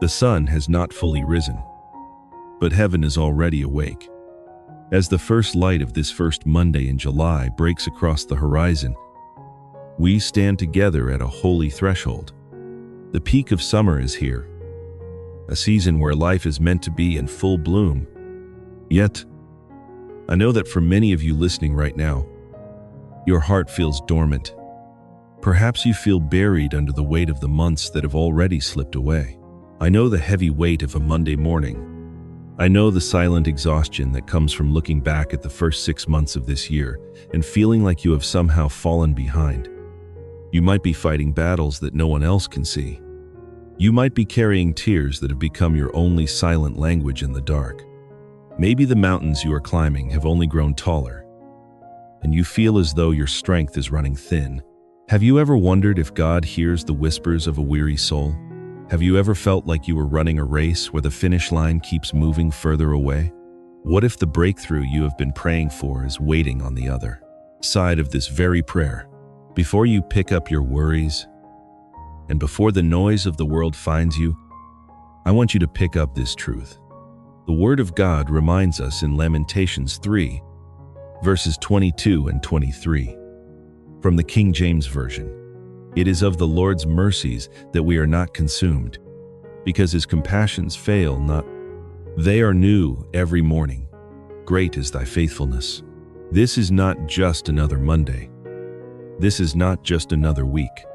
The sun has not fully risen, but heaven is already awake. As the first light of this first Monday in July breaks across the horizon, we stand together at a holy threshold. The peak of summer is here, a season where life is meant to be in full bloom. Yet, I know that for many of you listening right now, your heart feels dormant. Perhaps you feel buried under the weight of the months that have already slipped away. I know the heavy weight of a Monday morning. I know the silent exhaustion that comes from looking back at the first 6 months of this year and feeling like you have somehow fallen behind. You might be fighting battles that no one else can see. You might be carrying tears that have become your only silent language in the dark. Maybe the mountains you are climbing have only grown taller, and you feel as though your strength is running thin. Have you ever wondered if God hears the whispers of a weary soul? Have you ever felt like you were running a race where the finish line keeps moving further away? What if the breakthrough you have been praying for is waiting on the other side of this very prayer? Before you pick up your worries, and before the noise of the world finds you, I want you to pick up this truth. The Word of God reminds us in Lamentations 3, verses 22 and 23. From the King James Version, "It is of the Lord's mercies that we are not consumed, because his compassions fail not. They are new every morning. Great is thy faithfulness." This is not just another Monday. This is not just another week.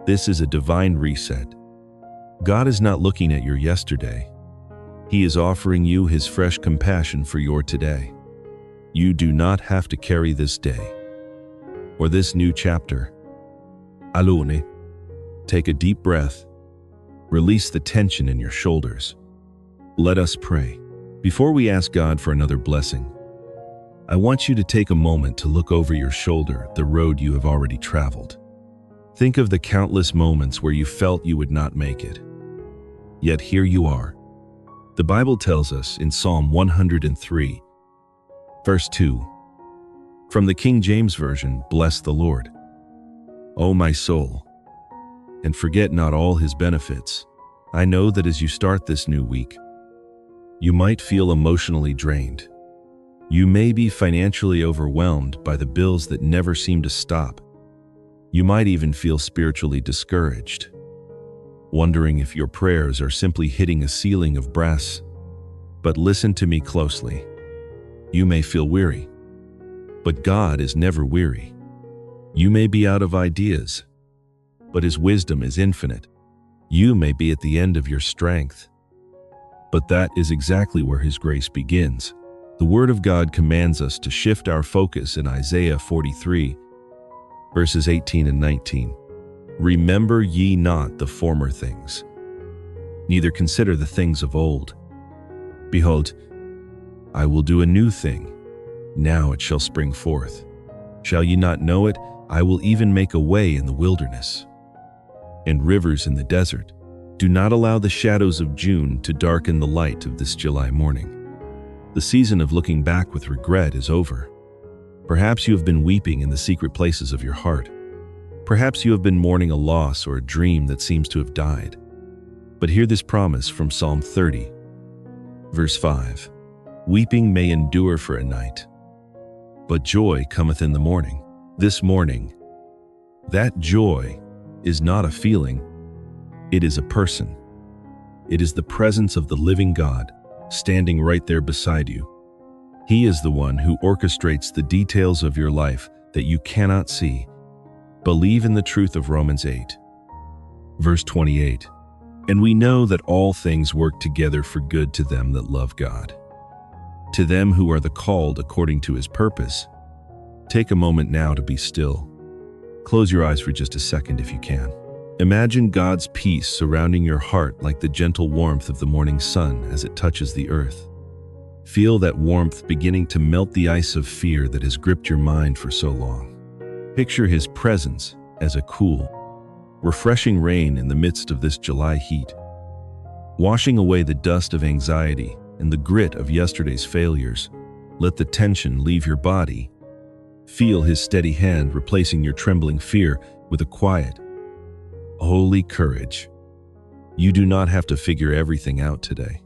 This is a divine reset. God is not looking at your yesterday. He is offering you his fresh compassion for your today. You do not have to carry this day or this new chapter alone. Take a deep breath. Release the tension in your shoulders. Let us pray. Before we ask God for another blessing, I want you to take a moment to look over your shoulder at the road you have already traveled. Think of the countless moments where you felt you would not make it. Yet here you are. The Bible tells us in Psalm 103, verse 2, from the King James Version, "Bless the Lord, O my soul, and forget not all his benefits." I know that as you start this new week, you might feel emotionally drained. You may be financially overwhelmed by the bills that never seem to stop. You might even feel spiritually discouraged, wondering if your prayers are simply hitting a ceiling of brass. But listen to me closely. You may feel weary, but God is never weary. You may be out of ideas, but his wisdom is infinite. You may be at the end of your strength, but that is exactly where his grace begins. The Word of God commands us to shift our focus in Isaiah 43, verses 18 and 19. "Remember ye not the former things, neither consider the things of old. Behold, I will do a new thing. Now it shall spring forth. Shall ye not know it? I will even make a way in the wilderness, and rivers in the desert. Do not allow the shadows of June to darken the light of this July morning." The season of looking back with regret is over. Perhaps you have been weeping in the secret places of your heart. Perhaps you have been mourning a loss or a dream that seems to have died. But hear this promise from Psalm 30, verse 5. "Weeping may endure for a night, but joy cometh in the morning." This morning, that joy is not a feeling, it is a person. It is the presence of the living God standing right there beside you. He is the one who orchestrates the details of your life that you cannot see. Believe in the truth of Romans 8, verse 28. "And we know that all things work together for good to them that love God, to them who are the called according to his purpose." Take a moment now to be still. Close your eyes for just a second if you can. Imagine God's peace surrounding your heart like the gentle warmth of the morning sun as it touches the earth. Feel that warmth beginning to melt the ice of fear that has gripped your mind for so long. Picture his presence as a cool, refreshing rain in the midst of this July heat, washing away the dust of anxiety and the grit of yesterday's failures. Let the tension leave your body. Feel his steady hand replacing your trembling fear with a quiet, holy courage. You do not have to figure everything out today.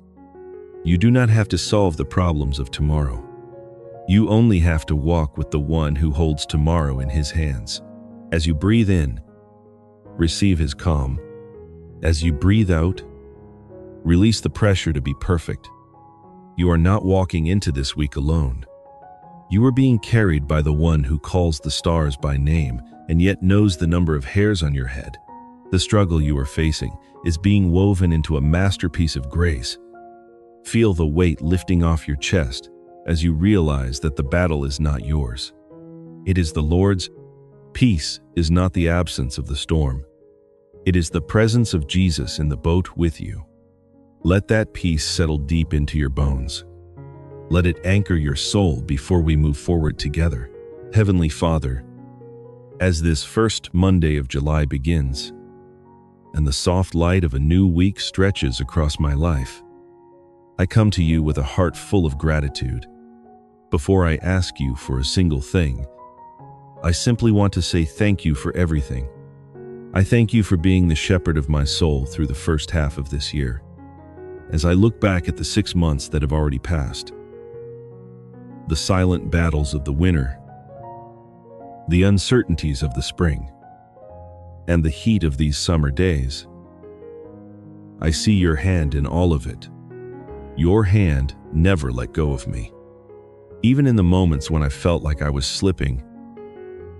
You do not have to solve the problems of tomorrow. You only have to walk with the one who holds tomorrow in his hands. As you breathe in, receive his calm. As you breathe out, release the pressure to be perfect. You are not walking into this week alone. You are being carried by the one who calls the stars by name and yet knows the number of hairs on your head. The struggle you are facing is being woven into a masterpiece of grace. Feel the weight lifting off your chest as you realize that the battle is not yours. It is the Lord's. Peace is not the absence of the storm. It is the presence of Jesus in the boat with you. Let that peace settle deep into your bones. Let it anchor your soul before we move forward together. Heavenly Father, as this first Monday of July begins, and the soft light of a new week stretches across my life, I come to you with a heart full of gratitude. Before I ask you for a single thing, I simply want to say thank you for everything. I thank you for being the shepherd of my soul through the first half of this year. As I look back at the 6 months that have already passed, the silent battles of the winter, the uncertainties of the spring, and the heat of these summer days, I see your hand in all of it. Your hand never let go of me. Even in the moments when I felt like I was slipping,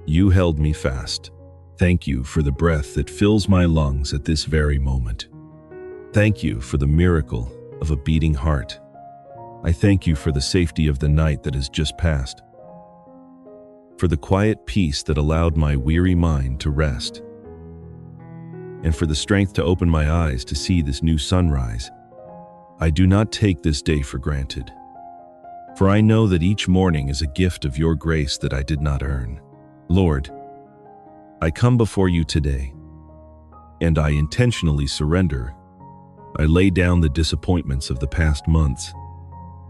you held me fast. Thank you for the breath that fills my lungs at this very moment. Thank you for the miracle of a beating heart. I thank you for the safety of the night that has just passed, for the quiet peace that allowed my weary mind to rest, and for the strength to open my eyes to see this new sunrise. I do not take this day for granted, for I know that each morning is a gift of your grace that I did not earn. Lord, I come before you today, and I intentionally surrender. I lay down the disappointments of the past months.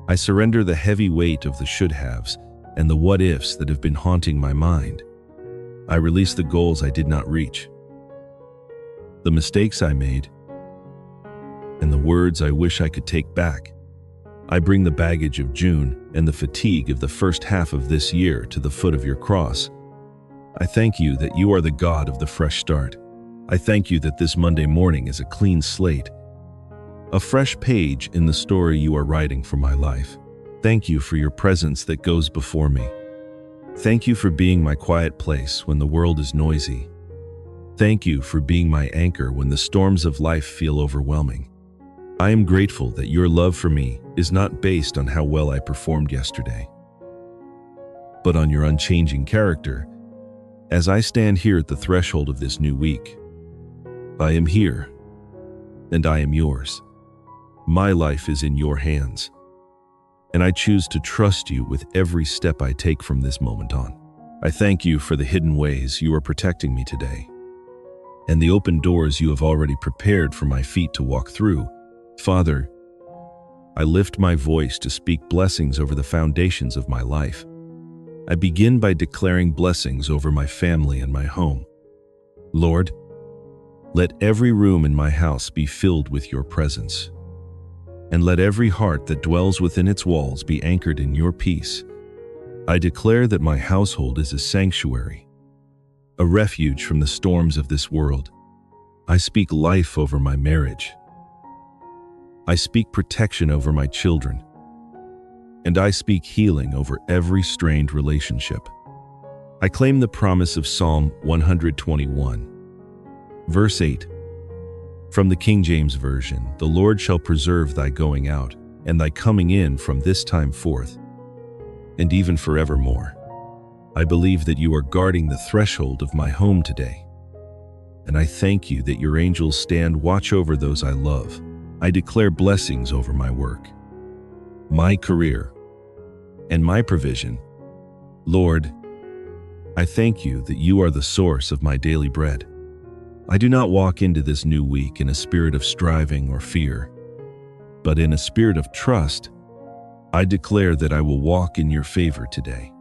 I surrender the heavy weight of the should-haves and the what-ifs that have been haunting my mind. I release the goals I did not reach, the mistakes I made, and the words I wish I could take back. I bring the baggage of June and the fatigue of the first half of this year to the foot of your cross. I thank you that you are the God of the fresh start. I thank you that this Monday morning is a clean slate, a fresh page in the story you are writing for my life. Thank you for your presence that goes before me. Thank you for being my quiet place when the world is noisy. Thank you for being my anchor when the storms of life feel overwhelming. I am grateful that your love for me is not based on how well I performed yesterday, but on your unchanging character. As I stand here at the threshold of this new week, I am here, and I am yours. My life is in your hands, and I choose to trust you with every step I take from this moment on. I thank you for the hidden ways you are protecting me today, and the open doors you have already prepared for my feet to walk through. Father, I lift my voice to speak blessings over the foundations of my life. I begin by declaring blessings over my family and my home. Lord, let every room in my house be filled with your presence, and let every heart that dwells within its walls be anchored in your peace. I declare that my household is a sanctuary, a refuge from the storms of this world. I speak life over my marriage. I speak protection over my children, and I speak healing over every strained relationship. I claim the promise of Psalm 121, verse 8. From the King James Version, the Lord shall preserve thy going out and thy coming in from this time forth, and even forevermore. I believe that you are guarding the threshold of my home today, and I thank you that your angels stand watch over those I love. I declare blessings over my work, my career, and my provision. Lord, I thank you that you are the source of my daily bread. I do not walk into this new week in a spirit of striving or fear, but in a spirit of trust. I declare that I will walk in your favor today,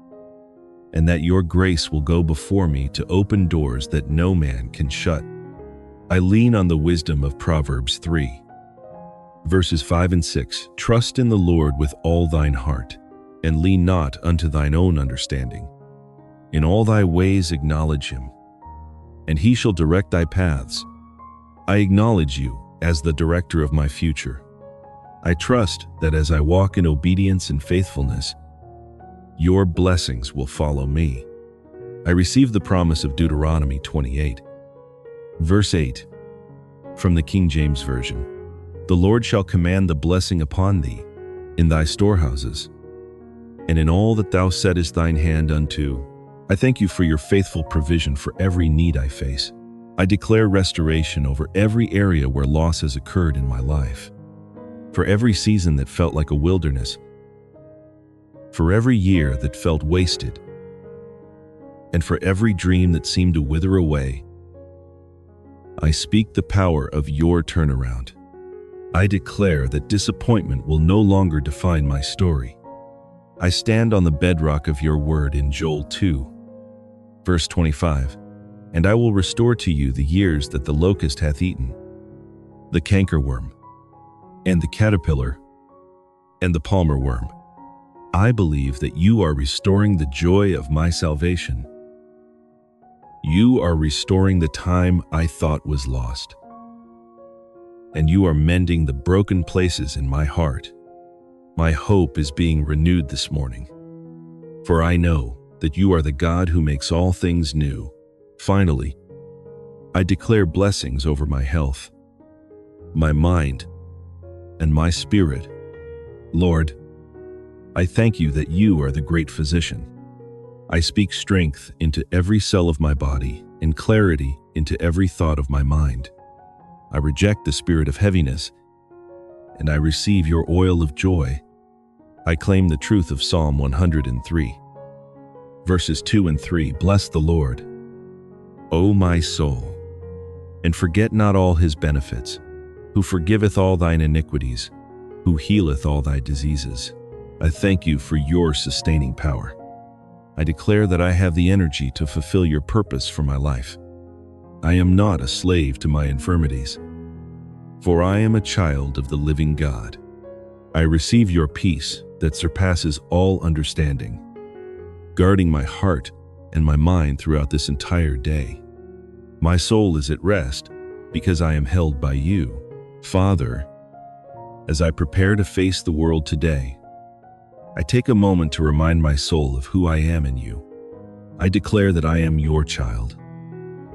and that your grace will go before me to open doors that no man can shut. I lean on the wisdom of Proverbs 3, verses 5 and 6. Trust in the Lord with all thine heart, and lean not unto thine own understanding. In all thy ways acknowledge him, and he shall direct thy paths. I acknowledge you as the director of my future. I trust that as I walk in obedience and faithfulness, your blessings will follow me. I receive the promise of Deuteronomy 28, verse 8, from the King James Version. The Lord shall command the blessing upon thee in thy storehouses, and in all that thou settest thine hand unto. I thank you for your faithful provision for every need I face. I declare restoration over every area where loss has occurred in my life. For every season that felt like a wilderness, for every year that felt wasted, and for every dream that seemed to wither away, I speak the power of your turnaround. I declare that disappointment will no longer define my story. I stand on the bedrock of your word in Joel 2, verse 25, and I will restore to you the years that the locust hath eaten, the cankerworm, and the caterpillar, and the palmer worm. I believe that you are restoring the joy of my salvation. You are restoring the time I thought was lost, and you are mending the broken places in my heart. My hope is being renewed this morning, for I know that you are the God who makes all things new. Finally, I declare blessings over my health, my mind, and my spirit. Lord, I thank you that you are the great physician. I speak strength into every cell of my body and clarity into every thought of my mind. I reject the spirit of heaviness, and I receive your oil of joy. I claim the truth of Psalm 103, verses 2 and 3. Bless the Lord, O my soul, and forget not all his benefits, who forgiveth all thine iniquities, who healeth all thy diseases. I thank you for your sustaining power. I declare that I have the energy to fulfill your purpose for my life. I am not a slave to my infirmities, for I am a child of the living God. I receive your peace that surpasses all understanding, guarding my heart and my mind throughout this entire day. My soul is at rest because I am held by you. Father, as I prepare to face the world today, I take a moment to remind my soul of who I am in you. I declare that I am your child.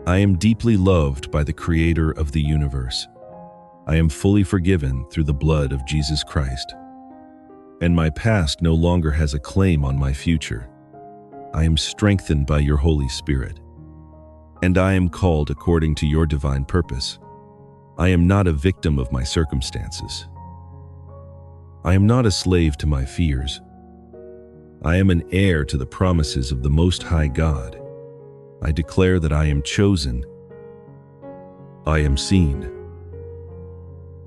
I am deeply loved by the Creator of the universe. I am fully forgiven through the blood of Jesus Christ, and my past no longer has a claim on my future. I am strengthened by your Holy Spirit, and I am called according to your divine purpose. I am not a victim of my circumstances. I am not a slave to my fears. I am an heir to the promises of the Most High God. I declare that I am chosen, I am seen,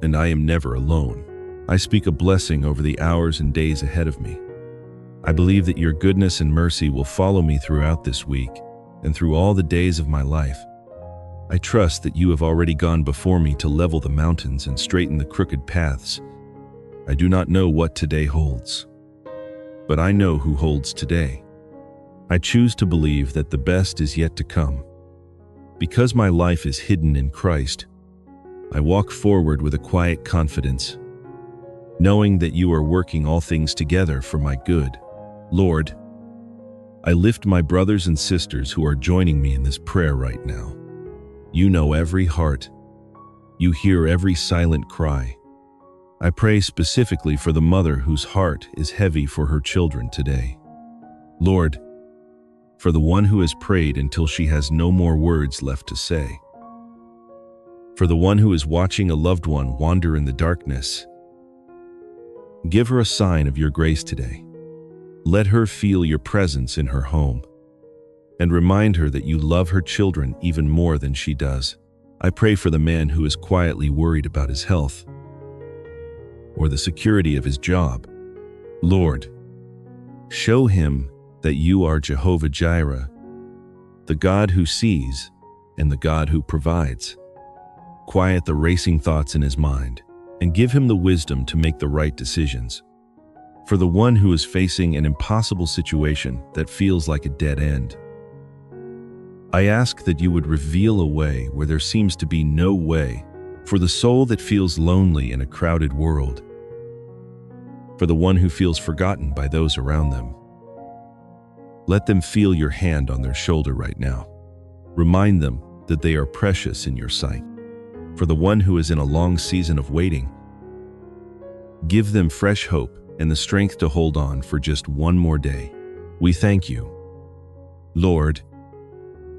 and I am never alone. I speak a blessing over the hours and days ahead of me. I believe that your goodness and mercy will follow me throughout this week and through all the days of my life. I trust that you have already gone before me to level the mountains and straighten the crooked paths. I do not know what today holds, but I know who holds today. I choose to believe that the best is yet to come. Because my life is hidden in Christ, I walk forward with a quiet confidence, knowing that you are working all things together for my good. Lord, I lift my brothers and sisters who are joining me in this prayer right now. You know every heart. You hear every silent cry. I pray specifically for the mother whose heart is heavy for her children today. Lord, for the one who has prayed until she has no more words left to say. For the one who is watching a loved one wander in the darkness. Give her a sign of your grace today. Let her feel your presence in her home, and remind her that you love her children even more than she does. I pray for the man who is quietly worried about his health or the security of his job. Lord, show him that you are Jehovah Jireh, the God who sees and the God who provides. Quiet the racing thoughts in his mind and give him the wisdom to make the right decisions. For the one who is facing an impossible situation that feels like a dead end, I ask that you would reveal a way where there seems to be no way. For the soul that feels lonely in a crowded world, for the one who feels forgotten by those around them, let them feel your hand on their shoulder right now. Remind them that they are precious in your sight. For the one who is in a long season of waiting, give them fresh hope and the strength to hold on for just one more day. We thank you, Lord,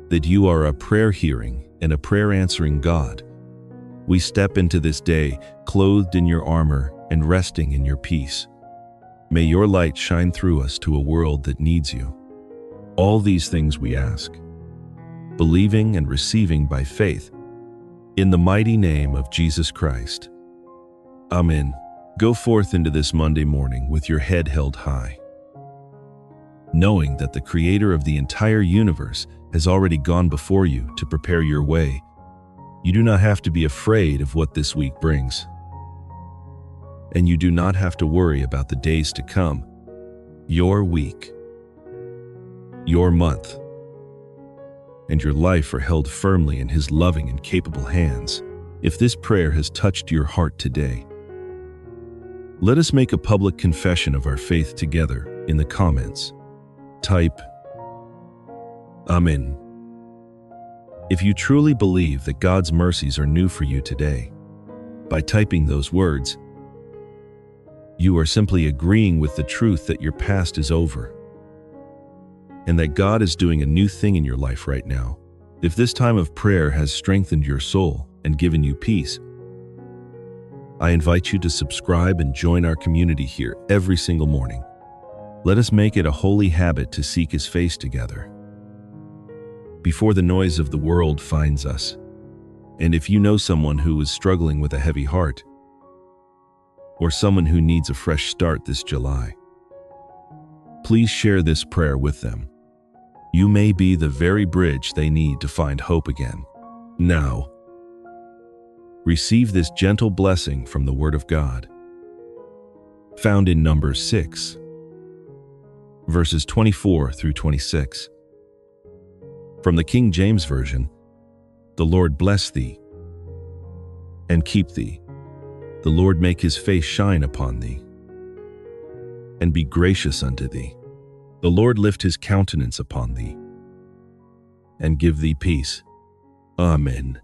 that you are a prayer-hearing and a prayer-answering God. We step into this day clothed in your armor and resting in your peace. May your light shine through us to a world that needs you. All these things we ask, believing and receiving by faith, in the mighty name of Jesus Christ. Amen. Go forth into this Monday morning with your head held high, knowing that the Creator of the entire universe has already gone before you to prepare your way. You do not have to be afraid of what this week brings. And you do not have to worry about the days to come. Your week, your month, and your life are held firmly in His loving and capable hands. If this prayer has touched your heart today, let us make a public confession of our faith together in the comments. Type, Amen. If you truly believe that God's mercies are new for you today, by typing those words, you are simply agreeing with the truth that your past is over and that God is doing a new thing in your life right now. If this time of prayer has strengthened your soul and given you peace, I invite you to subscribe and join our community here every single morning. Let us make it a holy habit to seek His face together before the noise of the world finds us. And if you know someone who is struggling with a heavy heart, or someone who needs a fresh start this July, please share this prayer with them. You may be the very bridge they need to find hope again. Now, receive this gentle blessing from the Word of God, found in Numbers 6, verses 24 through 26. From the King James Version, the Lord bless thee and keep thee. The Lord make His face shine upon thee and be gracious unto thee. The Lord lift His countenance upon thee and give thee peace. Amen.